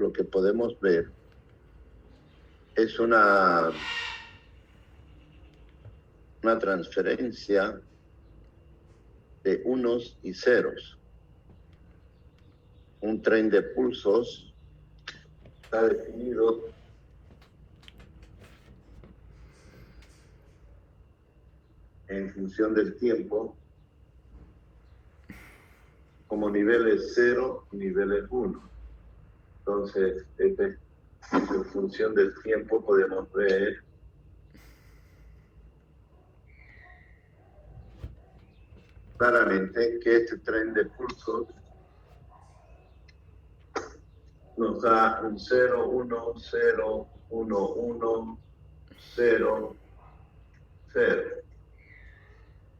lo que podemos ver es una transferencia de unos y ceros. Un tren de pulsos está definido en función del tiempo como niveles 0 y niveles 1. Entonces, en función del tiempo podemos ver claramente que este tren de pulsos nos da un 0, 1, 0, 1, 1, 0, 0.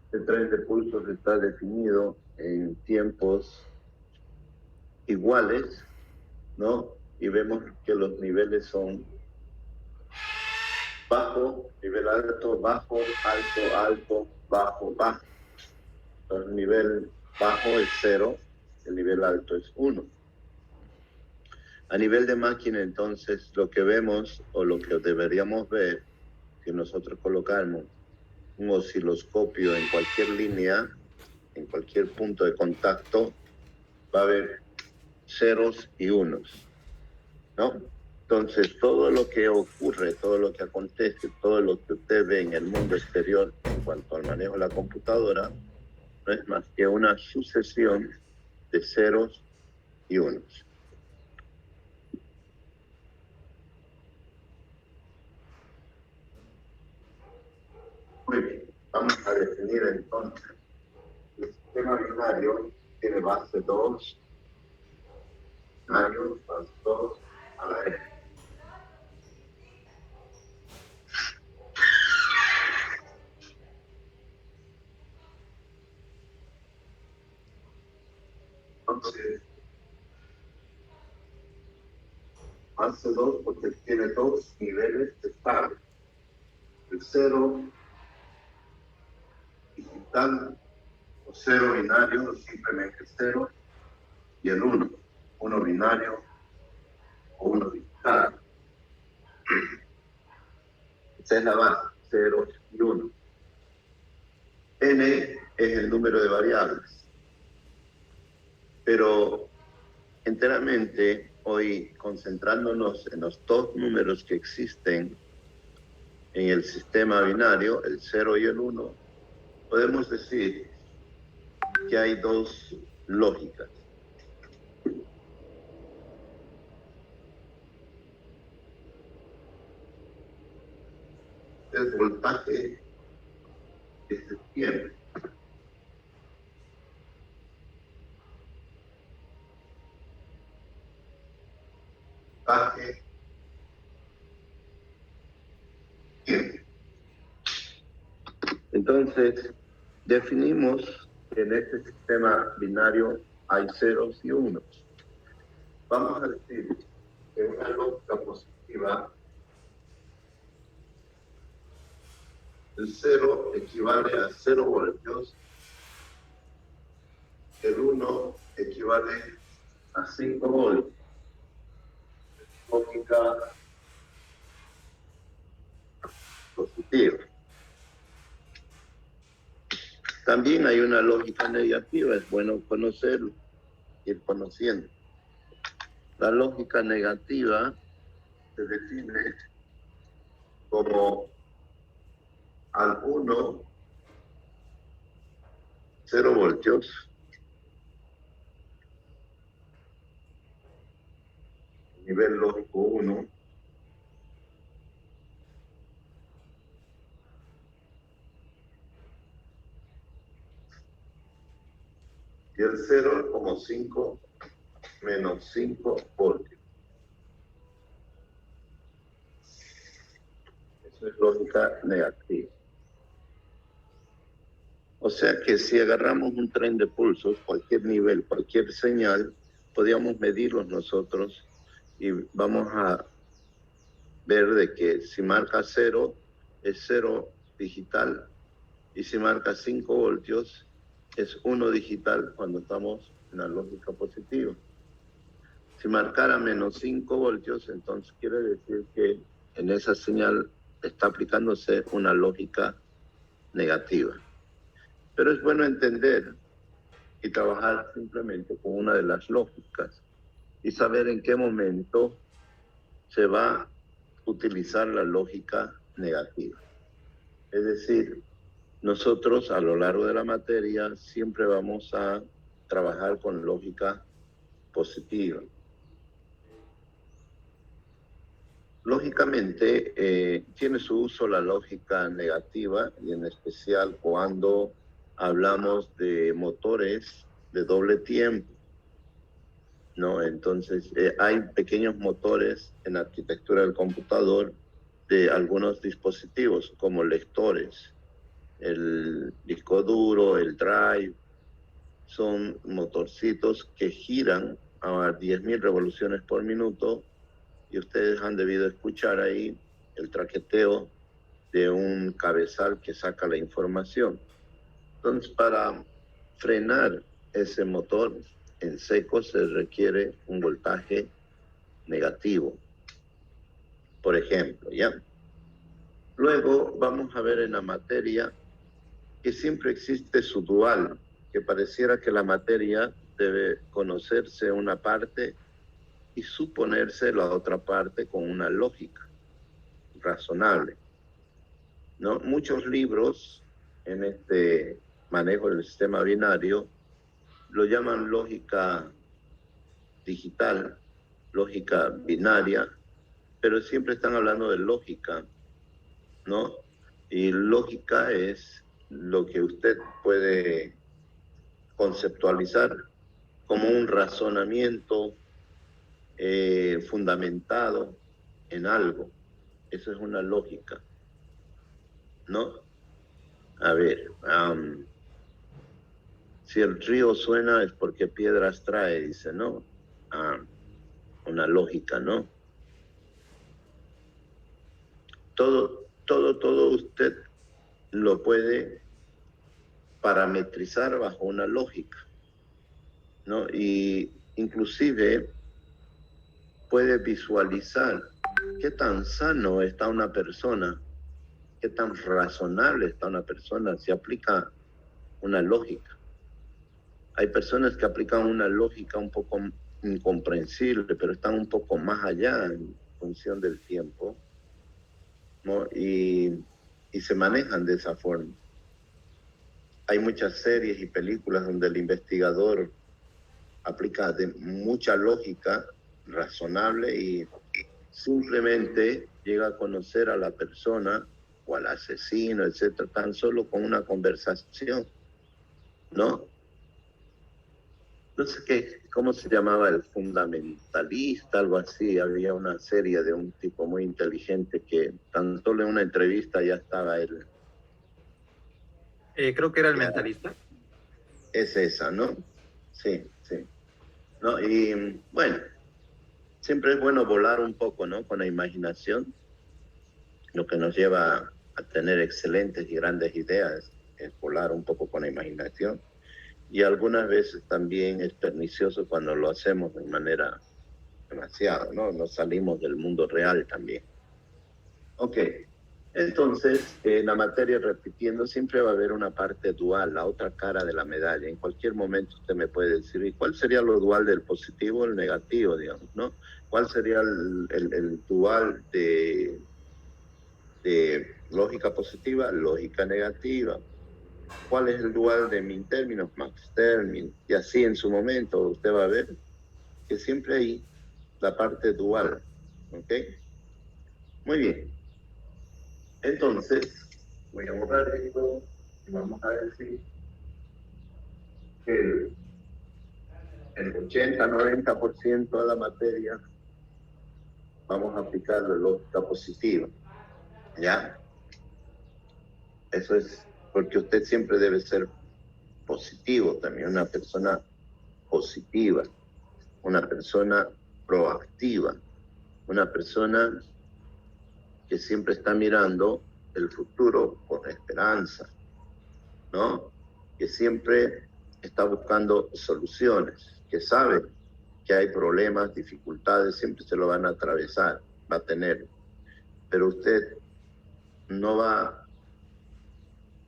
Este tren de pulsos está definido en tiempos iguales, ¿no? Y vemos que los niveles son bajo, nivel alto, bajo, alto, alto, bajo, bajo. El nivel bajo es 0, el nivel alto es 1. A nivel de máquina, entonces, lo que vemos o lo que deberíamos ver, si nosotros colocamos un osciloscopio en cualquier línea, en cualquier punto de contacto, va a haber ceros y unos, ¿no? Entonces, todo lo que ocurre, todo lo que acontece, todo lo que usted ve en el mundo exterior en cuanto al manejo de la computadora, no es más que una sucesión de ceros y unos. Muy bien, vamos a definir entonces. El sistema binario tiene base 2, binario, base 2 a la n. Entonces, base 2 porque tiene dos niveles estables. El 0 digital o 0 binario, simplemente 0, y el 1, 1 binario o 1 digital. Esa es la base, 0 y 1. N es el número de variables. Pero enteramente hoy concentrándonos en los dos números que existen en el sistema binario, el 0 y el 1, podemos decir que hay dos lógicas. El voltaje que se tiene. Voltaje tiene. Entonces, definimos que en este sistema binario hay ceros y unos. Vamos a decir que una lógica positiva, el 0 equivale a 0 voltios, el 1 equivale a 5 voltios. Lógica positiva. También hay una lógica negativa, es bueno conocerlo, ir conociendo. La lógica negativa se define como al 1, 0 voltios, nivel lógico 1, y el 0 como 5 menos 5 voltios. Eso es lógica negativa. O sea que si agarramos un tren de pulsos, cualquier nivel, cualquier señal, podríamos medirlos nosotros y vamos a ver de que si marca 0, es 0 digital, y si marca 5 voltios, es 1 digital cuando estamos en la lógica positiva. Si marcara menos 5 voltios, entonces quiere decir que en esa señal está aplicándose una lógica negativa. Pero es bueno entender y trabajar simplemente con una de las lógicas y saber en qué momento se va a utilizar la lógica negativa. Es decir, nosotros a lo largo de la materia siempre vamos a trabajar con lógica positiva. Lógicamente, tiene su uso la lógica negativa, y en especial cuando hablamos de motores de doble tiempo, ¿no? Entonces, hay pequeños motores en la arquitectura del computador de algunos dispositivos, como lectores, el disco duro, el drive, son motorcitos que giran a 10.000 revoluciones por minuto, y ustedes han debido escuchar ahí el traqueteo de un cabezal que saca la información. Entonces, para frenar ese motor en seco se requiere un voltaje negativo, por ejemplo, ¿ya? Luego vamos a ver en la materia que siempre existe su dual, que pareciera que la materia debe conocerse una parte y suponerse la otra parte con una lógica razonable, ¿no? Muchos libros en este manejo del sistema binario lo llaman lógica digital, lógica binaria, pero siempre están hablando de lógica, ¿no? Y lógica es lo que usted puede conceptualizar como un razonamiento fundamentado en algo. Eso es una lógica, ¿no? A ver, si el río suena es porque piedras trae, dice, ¿no? Una lógica, ¿no? Todo usted lo puede parametrizar bajo una lógica, ¿no? Y inclusive puede visualizar qué tan sano está una persona, qué tan razonable está una persona si aplica una lógica. Hay personas que aplican una lógica un poco incomprensible, pero están un poco más allá en función del tiempo, ¿no? Y se manejan de esa forma. Hay muchas series y películas donde el investigador aplica de mucha lógica razonable y simplemente llega a conocer a la persona o al asesino, etcétera, tan solo con una conversación, ¿no? No sé cómo se llamaba, el fundamentalista, algo así. Había una serie de un tipo muy inteligente que tan solo en una entrevista ya estaba él. Creo que era el mentalista. Es esa, ¿no? Sí, sí. ¿No? Y bueno, siempre es bueno volar un poco, ¿no? Con la imaginación, lo que nos lleva a tener excelentes y grandes ideas es volar un poco con la imaginación. Y algunas veces también es pernicioso cuando lo hacemos de manera demasiado, ¿no? Nos salimos del mundo real también. Ok, entonces, en la materia, repitiendo, siempre va a haber una parte dual, la otra cara de la medalla. En cualquier momento usted me puede decir, ¿y cuál sería lo dual del positivo o el negativo, digamos, ¿no? ¿Cuál sería el dual de lógica positiva, lógica negativa? ¿Cuál es el dual de min términos, max términos? Y así en su momento usted va a ver que siempre hay la parte dual, ¿ok? Muy bien. Entonces, voy a borrar esto y vamos a decir que el 80-90% de la materia vamos a aplicar la lógica positiva, ¿ya? Eso es porque usted siempre debe ser positivo también, una persona positiva, una persona proactiva, una persona que siempre está mirando el futuro con esperanza, ¿no? Que siempre está buscando soluciones, que sabe que hay problemas, dificultades, siempre se lo van a atravesar, va a tener. Pero usted no va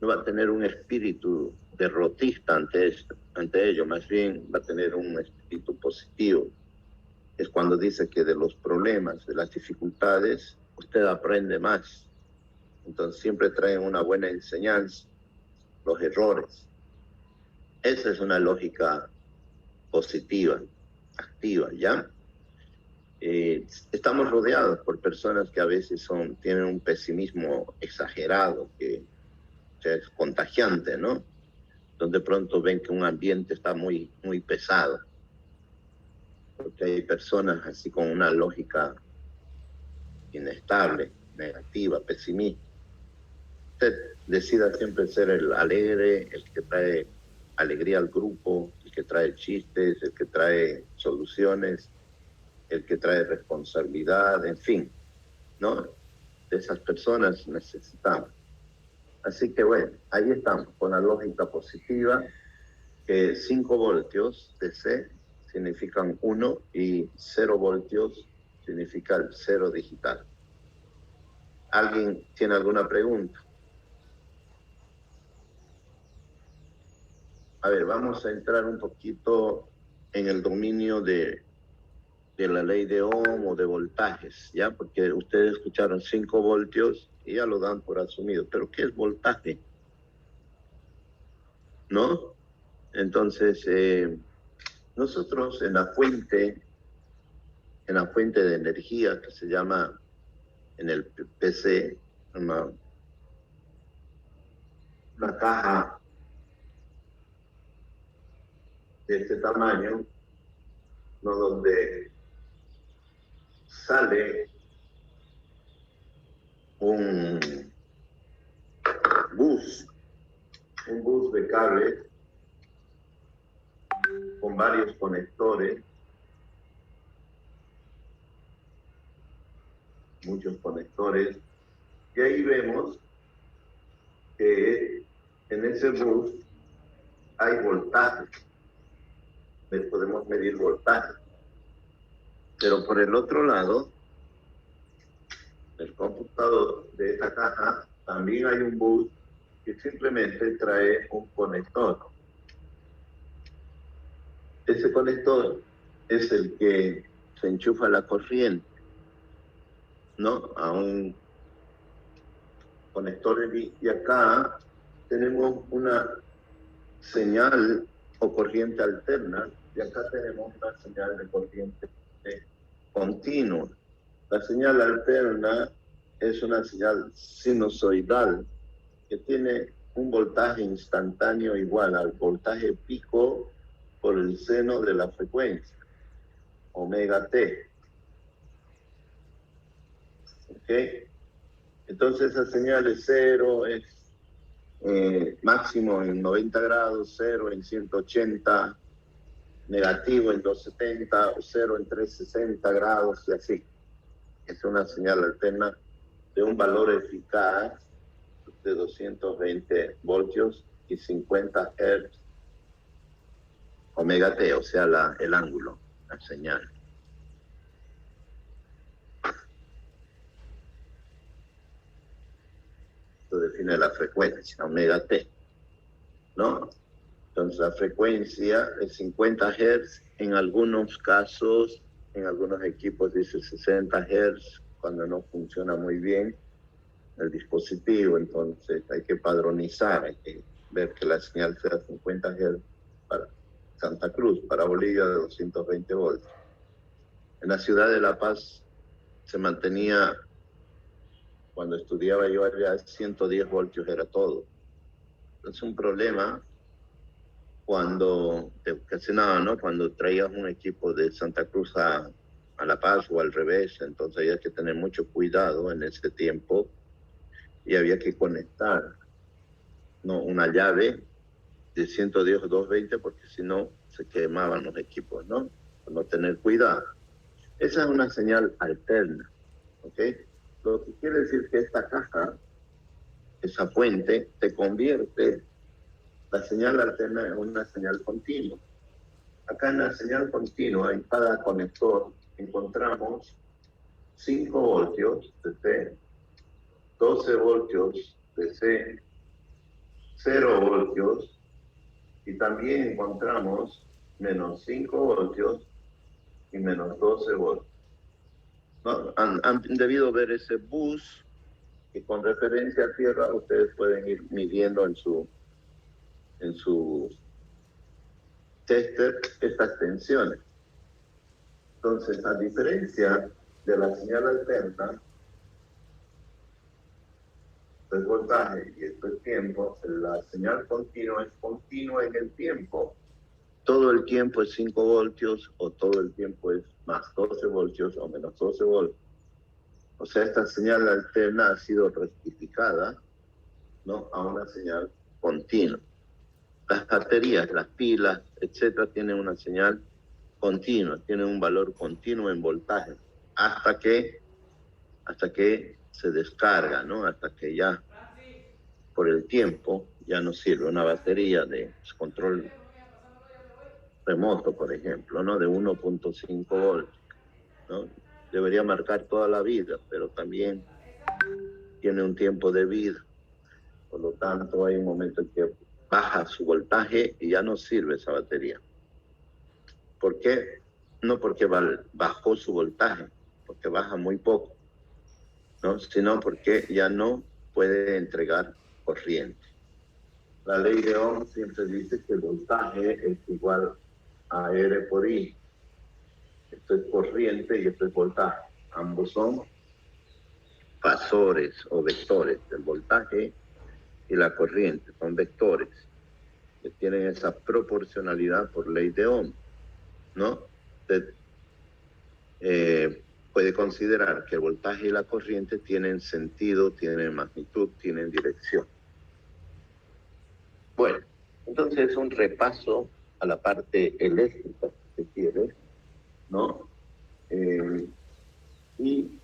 a tener un espíritu derrotista ante ello, más bien va a tener un espíritu positivo. Es cuando dice que de los problemas, de las dificultades, usted aprende más. Entonces siempre traen una buena enseñanza, los errores. Esa es una lógica positiva, activa, ¿ya? Estamos rodeados por personas que a veces tienen un pesimismo exagerado, que es contagiante, ¿no? Donde pronto ven que un ambiente está muy, muy pesado. Porque hay personas así con una lógica inestable, negativa, pesimista. Usted decida siempre ser el alegre, el que trae alegría al grupo, el que trae chistes, el que trae soluciones, el que trae responsabilidad, en fin, ¿no? De esas personas necesitamos. Así que bueno, ahí estamos, con la lógica positiva, que 5 voltios de C significan 1 y 0 voltios significa el 0 digital. ¿Alguien tiene alguna pregunta? A ver, vamos a entrar un poquito en el dominio de la ley de Ohm o de voltajes, ¿ya? Porque ustedes escucharon 5 voltios y ya lo dan por asumido. ¿Pero qué es voltaje? ¿No? Entonces, nosotros en la fuente de energía que se llama en el PC, una caja de este tamaño, ¿no? Donde sale un bus de cable con varios conectores, muchos conectores, y ahí vemos que en ese bus hay voltaje, podemos medir voltaje, pero por el otro lado, el computador de esta caja, también hay un bus que simplemente trae un conector. Ese conector es el que se enchufa la corriente, ¿no? A un conector, y acá tenemos una señal o corriente alterna, y acá tenemos una señal de corriente continua. La señal alterna es una señal sinusoidal que tiene un voltaje instantáneo igual al voltaje pico por el seno de la frecuencia, omega t. ¿Ok? Entonces esa señal es 0, es máximo en 90 grados, 0 en 180, negativo en 270, o 0 en 360 grados, y así. Es una señal alterna de un valor eficaz de 220 voltios y 50 Hz omega t, o sea, el ángulo, la señal. Esto define la frecuencia, omega t, ¿no? Entonces la frecuencia es 50 Hz, en algunos casos, en algunos equipos dice 60 Hz, cuando no funciona muy bien el dispositivo, entonces hay que padronizar, hay que ver que la señal sea 50 Hz para Santa Cruz, para Bolivia de 220 voltios. En la ciudad de La Paz se mantenía, cuando estudiaba yo allá, 110 voltios era todo. Es un problema cuando te ocasionaba, ¿no? Cuando traías un equipo de Santa Cruz a La Paz o al revés, entonces había que tener mucho cuidado en ese tiempo y había que conectar, ¿no? Una llave de 110 o 220 porque si no se quemaban los equipos, ¿no? Por no tener cuidado. Esa es una señal alterna, ¿ok? Lo que quiere decir que esta caja, esa fuente, te convierte la señal alterna en una señal continua. Acá en la señal continua, en cada conector, encontramos 5 voltios de C, 12 voltios de C, 0 voltios, y también encontramos menos 5 voltios y menos 12 voltios. ¿No? Han debido ver ese bus que con referencia a tierra ustedes pueden ir midiendo en su tester estas tensiones. Entonces, a diferencia de la señal alterna, el voltaje y el tiempo, la señal continua es continua en el tiempo. Todo el tiempo es 5 voltios o todo el tiempo es más 12 voltios o menos 12 voltios. O sea, esta señal alterna ha sido rectificada, ¿no?, a una señal continua. Las baterías, las pilas, etcétera, tienen una señal continua, tienen un valor continuo en voltaje, hasta que se descarga, ¿no? Hasta que ya por el tiempo ya no sirve. Una batería de control remoto, por ejemplo, ¿no?, de 1.5 voltios, ¿no? Debería marcar toda la vida, pero también tiene un tiempo de vida. Por lo tanto, hay un momento en que baja su voltaje y ya no sirve esa batería. ¿Por qué? No porque bajó su voltaje, porque baja muy poco, ¿no?, sino porque ya no puede entregar corriente. La ley de Ohm siempre dice que el voltaje es igual a R por I. Esto es corriente y esto es voltaje. Ambos son fasores o vectores. El voltaje y la corriente son vectores que tienen esa proporcionalidad por ley de Ohm, ¿no? Usted puede considerar que el voltaje y la corriente tienen sentido, tienen magnitud, tienen dirección. Bueno, entonces un repaso a la parte eléctrica, si se quiere, ¿no? Y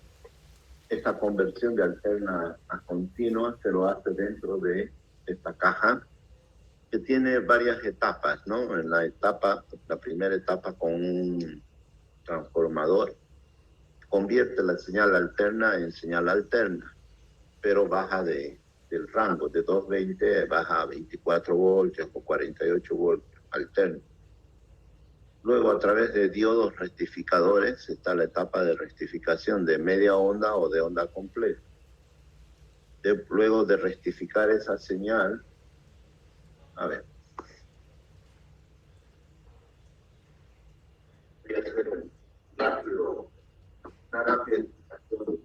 esta conversión de alterna a continua se lo hace dentro de esta caja, que tiene varias etapas, ¿no? En la primera etapa, con un transformador, convierte la señal alterna en señal alterna, pero baja del rango de 220, baja a 24 voltios o 48 voltios alterno. Luego, a través de diodos rectificadores, está la etapa de rectificación de media onda o de onda completa. Luego de rectificar esa señal, a ver, voy a hacer un rápido, una rápida explicación.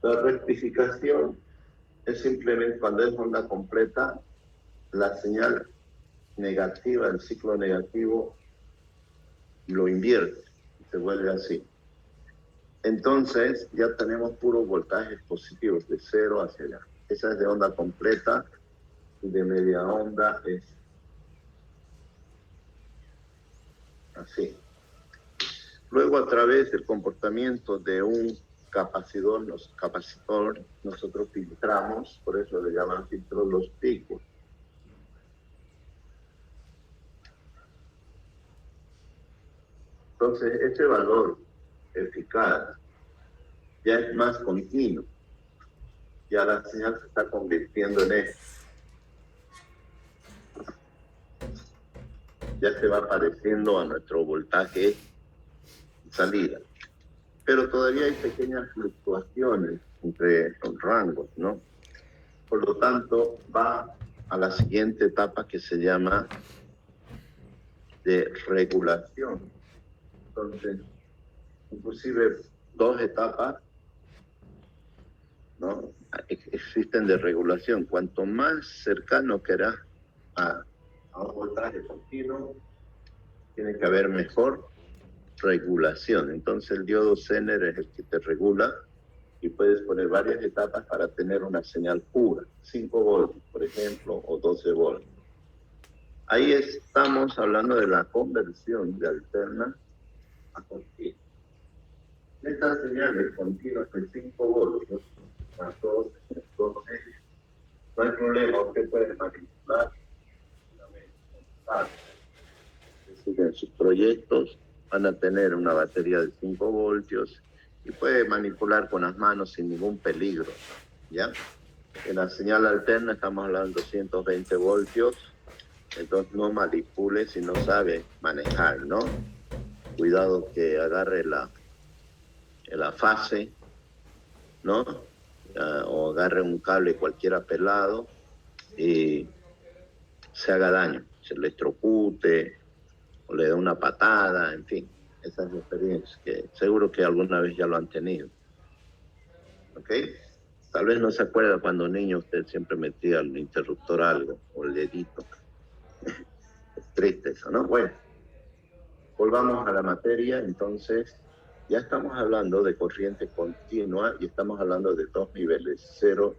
La rectificación es simplemente cuando es onda completa, la señal negativa, el ciclo negativo, lo invierte, se vuelve así. Entonces ya tenemos puros voltajes positivos, de 0 hacia allá. Esa es de onda completa, y de media onda es así. Luego, a través del comportamiento de un capacitor, nosotros filtramos, por eso le llaman filtros los picos. Entonces, ese valor eficaz ya es más continuo. Ya la señal se está convirtiendo en esto. Ya se va pareciendo a nuestro voltaje salida. Pero todavía hay pequeñas fluctuaciones entre los rangos, ¿no? Por lo tanto, va a la siguiente etapa, que se llama de regulación. Entonces, inclusive 2 etapas, ¿no?, existen de regulación. Cuanto más cercano querás a un voltaje continuo, tiene que haber mejor regulación. Entonces el diodo Zener es el que te regula, y puedes poner varias etapas para tener una señal pura, 5 voltios, por ejemplo, o 12 voltios. Ahí estamos hablando de la conversión de alterna a continua. Estas señales continuas de 5 voltios las dos, no hay problema, usted puede manipular. Es decir, en sus proyectos van a tener una batería de 5 voltios y puede manipular con las manos sin ningún peligro, ¿ya? En la señal alterna estamos hablando de 220 voltios, entonces no manipule si no sabe manejar, ¿no? Cuidado que agarre la fase, ¿no? O agarre un cable cualquiera pelado y se haga daño, se electrocute o le dé una patada, en fin, esas experiencias que seguro que alguna vez ya lo han tenido, ¿ok? Tal vez no se acuerda cuando niño usted siempre metía el interruptor algo o el dedito. Es triste eso, ¿no? Bueno, volvamos a la materia, entonces ya estamos hablando de corriente continua y estamos hablando de dos niveles, 0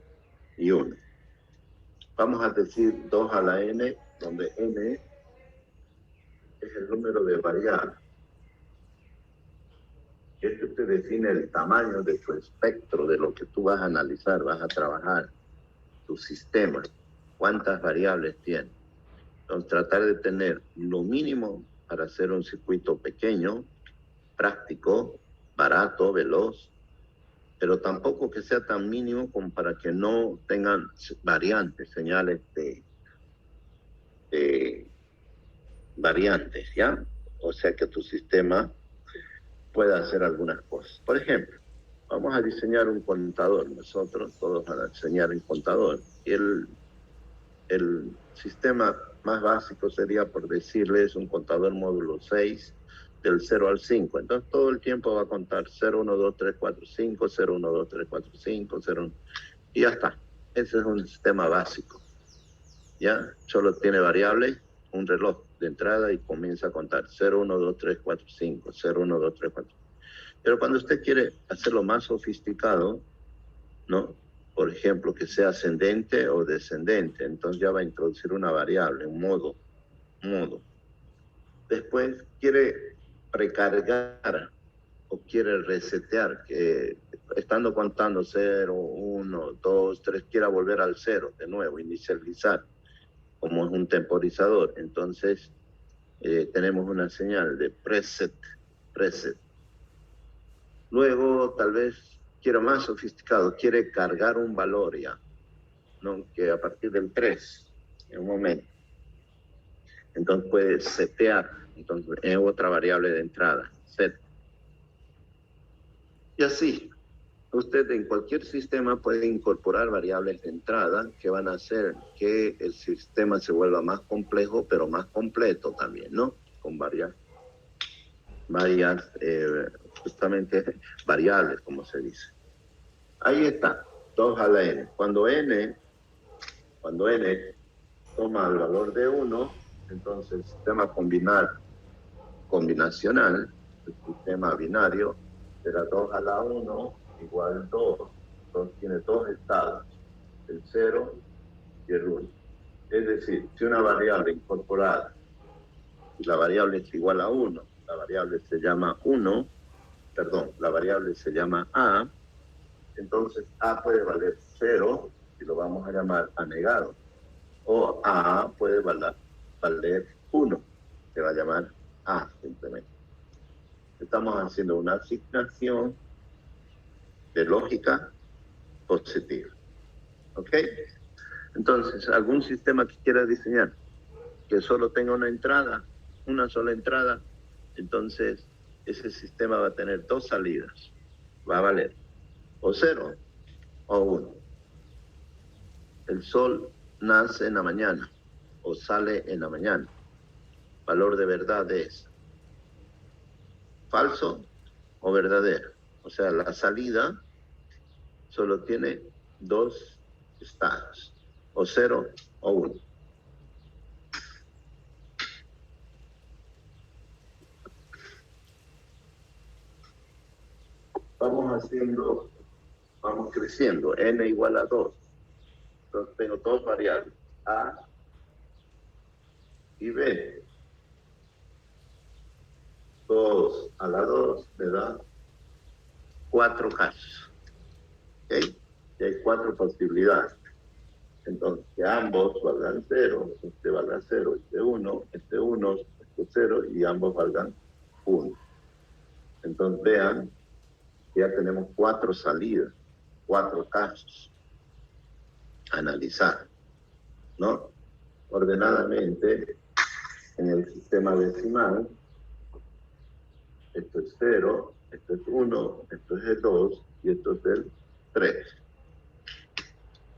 y 1. Vamos a decir 2 a la n, donde n es el número de variables. Esto te define el tamaño de tu espectro, de lo que tú vas a analizar, vas a trabajar, tu sistema, cuántas variables tiene. Entonces, tratar de tener lo mínimo para hacer un circuito pequeño, práctico, barato, veloz, pero tampoco que sea tan mínimo como para que no tengan variantes, señales de variantes, ¿ya? O sea que tu sistema pueda hacer algunas cosas. Por ejemplo, vamos a diseñar un contador. Nosotros todos van a diseñar un contador. Y el sistema más básico sería, por decirles, un contador módulo 6 del 0 al 5. Entonces todo el tiempo va a contar 0, 1, 2, 3, 4, 5, 0, 1, 2, 3, 4, 5, 0, 1. Y ya está. Ese es un sistema básico. ¿Ya? Solo tiene variables, un reloj de entrada y comienza a contar 0, 1, 2, 3, 4, 5, 0, 1, 2, 3, 4. Pero cuando usted quiere hacerlo más sofisticado, ¿no? Por ejemplo, que sea ascendente o descendente, entonces ya va a introducir una variable, un modo. Después quiere recargar o quiere resetear, que estando contando 0, 1, 2, 3, quiera volver al 0 de nuevo, inicializar, como es un temporizador. Entonces, tenemos una señal de preset. Luego, tal vez quiera más sofisticado, quiere cargar un valor ya, ¿no? Que a partir del 3, en un momento. Entonces puede setear, entonces es otra variable de entrada, set. Y así, usted en cualquier sistema puede incorporar variables de entrada que van a hacer que el sistema se vuelva más complejo, pero más completo también, ¿no? Con varias justamente variables, como se dice. Ahí está, 2 a la n. Cuando n toma el valor de 1, entonces el sistema combinacional, el sistema binario, será 2 a la 1 igual 2. Entonces tiene dos estados, el 0 y el 1. Es decir, si una variable incorporada y la variable es igual a 1, la variable se llama la variable se llama A, entonces A puede valer 0 y lo vamos a llamar anegado. O A puede valer 1, se va a llamar A simplemente. Estamos haciendo una asignación de lógica positiva. ¿Ok? Entonces, algún sistema que quiera diseñar que solo tenga una sola entrada, entonces ese sistema va a tener dos salidas. Va a valer o 0 o 1. El sol nace en la mañana o sale en la mañana. Valor de verdad es falso o verdadero. O sea, la salida solo tiene dos estados, o 0 o 1. Vamos creciendo, n igual a 2. Entonces tengo dos variables, a y b. 2 a la 2 me da 4 casos. ¿Ok? que hay 4 posibilidades. Entonces, que ambos valgan 0, este valga 0, este 1, este 1, este 0, y ambos valgan 1. Entonces, vean, ya tenemos 4 salidas, 4 casos a analizar, ¿no? Ordenadamente, en el sistema decimal, esto es 0, esto es 1, esto es el 2 y esto es el 3.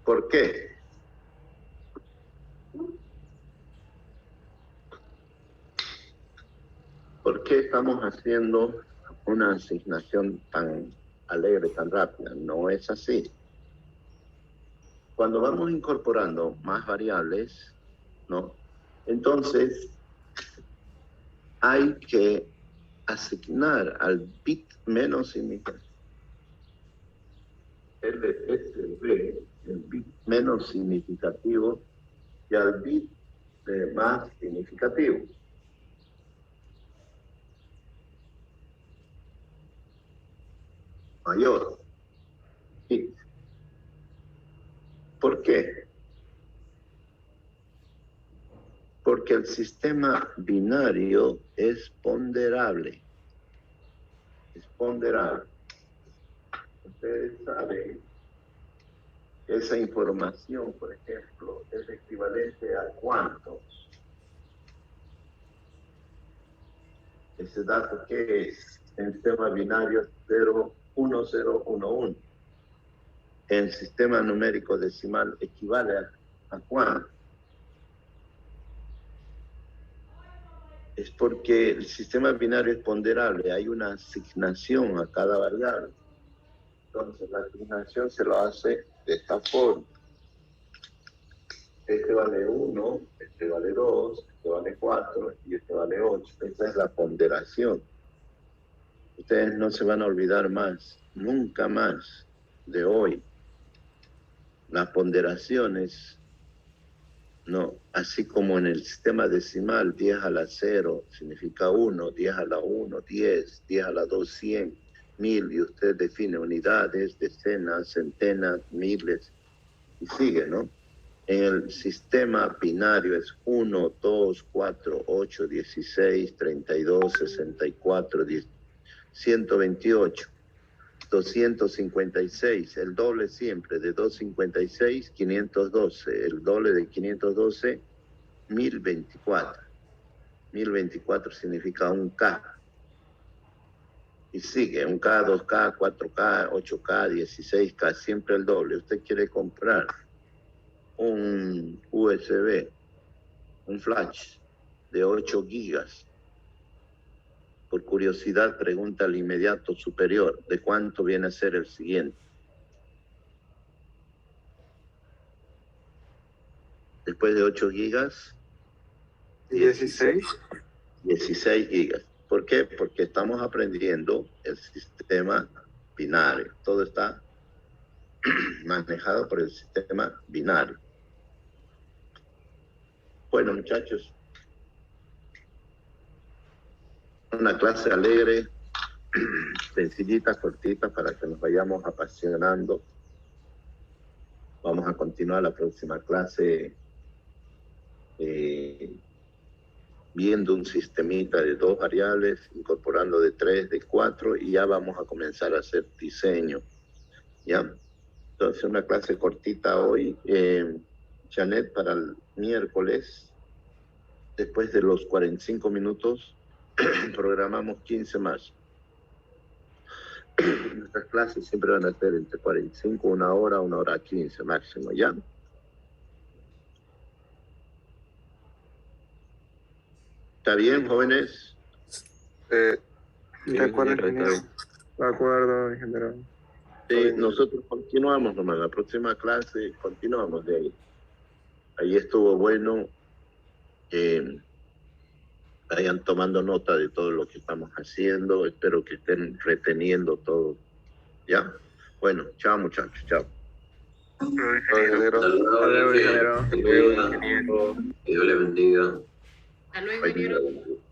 ¿Por qué? ¿Por qué estamos haciendo una asignación tan alegre, tan rápida? No es así. Cuando vamos incorporando más variables, ¿no? Entonces, hay que asignar al bit menos significativo, el bit menos significativo, y al bit más significativo. Mayor. ¿Sí? ¿Por qué? Porque el sistema binario es ponderable. Es ponderable. Ustedes saben que esa información, por ejemplo, es equivalente a ¿cuánto? Ese dato que es en sistema binario 0, 1, 0, 1, 1. En sistema numérico decimal equivale a ¿cuánto? Es porque el sistema binario es ponderable, hay una asignación a cada variable. Entonces la asignación se lo hace de esta forma. Este vale 1, este vale 2, este vale 4 y este vale 8. Esa es la ponderación. Ustedes no se van a olvidar más, nunca más de hoy. Las ponderaciones, no, así como en el sistema decimal, 10 a la 0 significa 1, 10 a la 1, 10, 10 a la 2, 100, 1000, y usted define unidades, decenas, centenas, miles, y sigue, ¿no? En el sistema binario es 1, 2, 4, 8, 16, 32, 64, 10, 128, 256, el doble siempre de 256, 512, el doble de 512, 1024. 1024 significa un K. Y sigue, un K, 2K, 4K, 8K, 16K, siempre el doble. Usted quiere comprar un USB, un flash de 8 gigas. Por curiosidad, pregunta al inmediato superior de cuánto viene a ser el siguiente. Después de 8 gigas, 16 gigas. ¿Por qué? Porque estamos aprendiendo el sistema binario. Todo está manejado por el sistema binario. Bueno, muchachos, una clase alegre, sencillita, cortita, para que nos vayamos apasionando. Vamos a continuar la próxima clase viendo un sistemita de 2 variables, incorporando de 3, de 4, y ya vamos a comenzar a hacer diseño. ¿Ya? Entonces, una clase cortita hoy. Janet, para el miércoles, después de los 45 minutos, programamos 15 más. Nuestras clases siempre van a ser entre 45, 1 hora 15 máximo, ¿ya? ¿Está bien, jóvenes? De acuerdo, ingeniero. De acuerdo, ingeniero. Sí, nosotros continuamos nomás. La próxima clase continuamos de ahí. Ahí estuvo bueno. Vayan tomando nota de todo lo que estamos haciendo. Espero que estén reteniendo todo. ¿Ya? Bueno, chao, muchachos. Chao. Hasta luego, ingeniero. Que Dios le bendiga. Hasta luego, ingeniero.